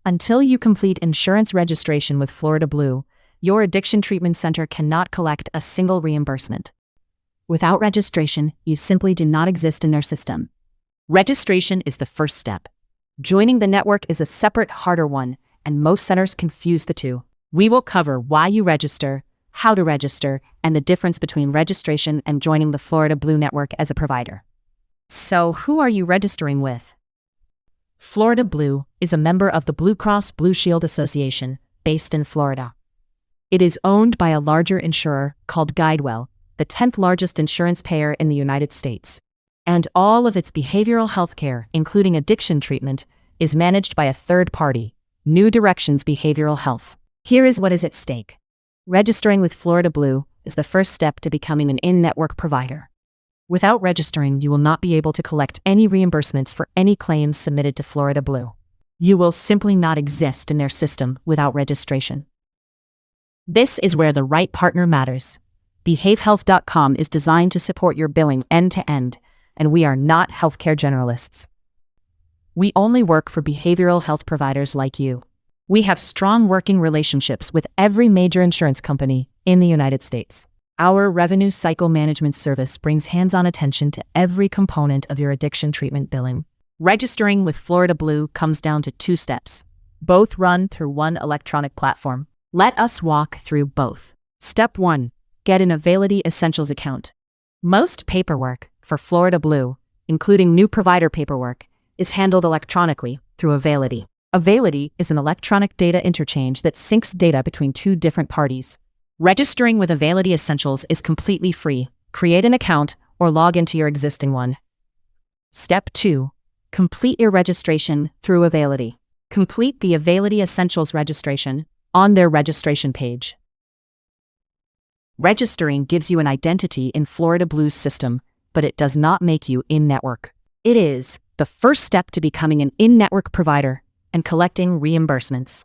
Until you complete insurance registration with Florida Blue, your addiction treatment center cannot collect a single reimbursement. Without registration, you simply do not exist in their system. Registration is the first step. Joining the network is a separate, harder one, and most centers confuse the two. We will cover why you register, how to register, and the difference between registration and joining the Florida Blue network as a provider. So, who are you registering with? Florida Blue is a member of the Blue Cross Blue Shield Association, based in Florida. It is owned by a larger insurer called GuideWell, the 10th largest insurance payer in the United States. And all of its behavioral health care, including addiction treatment, is managed by a third party, New Directions Behavioral Health. Here is what is at stake. Registering with Florida Blue is the first step to becoming an in-network provider. Without registering, you will not be able to collect any reimbursements for any claims submitted to Florida Blue. You will simply not exist in their system without registration. This is where the right partner matters. BehaveHealth.com is designed to support your billing end-to-end, and we are not healthcare generalists. We only work for behavioral health providers like you. We have strong working relationships with every major insurance company in the United States. Our revenue cycle management service brings hands-on attention to every component of your addiction treatment billing. Registering with Florida Blue comes down to 2 steps, both run through one electronic platform. Let us walk through both. Step 1. Get an Availity Essentials account. Most paperwork for Florida Blue, including new provider paperwork, is handled electronically through Availity. Availity is an electronic data interchange that syncs data between 2 different parties. Registering with Availity Essentials is completely free. Create an account or log into your existing one. Step 2. Complete your registration through Availity. Complete the Availity Essentials registration on their registration page. Registering gives you an identity in Florida Blue's system, but it does not make you in-network. It is the first step to becoming an in-network provider and collecting reimbursements.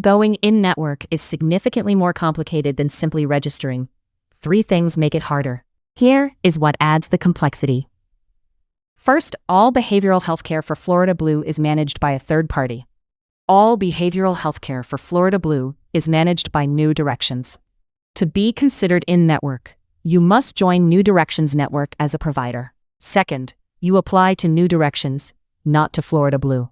Going in-network is significantly more complicated than simply registering. 3 things make it harder. Here is what adds the complexity. First, all behavioral healthcare for Florida Blue is managed by a third party. All behavioral healthcare for Florida Blue is managed by New Directions. To be considered in-network, you must join New Directions network as a provider. Second, you apply to New Directions, not to Florida Blue.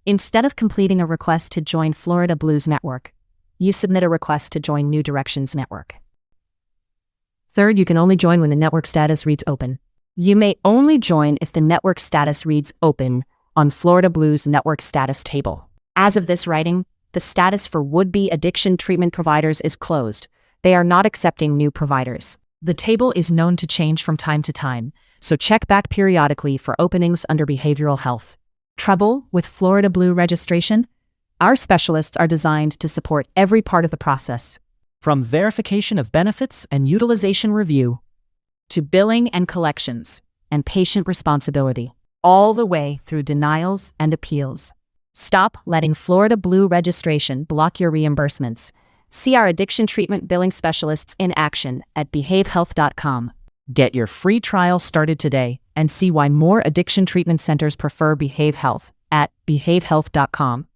Instead of completing a request to join Florida Blue's network, you submit a request to join New Directions network. Third, you can only join when the network status reads open. You may only join if the network status reads open on Florida Blue's network status table. As of this writing, the status for would-be addiction treatment providers is closed. They are not accepting new providers. The table is known to change from time to time, so check back periodically for openings under behavioral health. Trouble with Florida Blue registration? Our specialists are designed to support every part of the process, from verification of benefits and utilization review, to billing and collections, and patient responsibility, all the way through denials and appeals. Stop letting Florida Blue registration block your reimbursements. See our addiction treatment billing specialists in action at BehaveHealth.com. Get your free trial started today and see why more addiction treatment centers prefer Behave Health at BehaveHealth.com.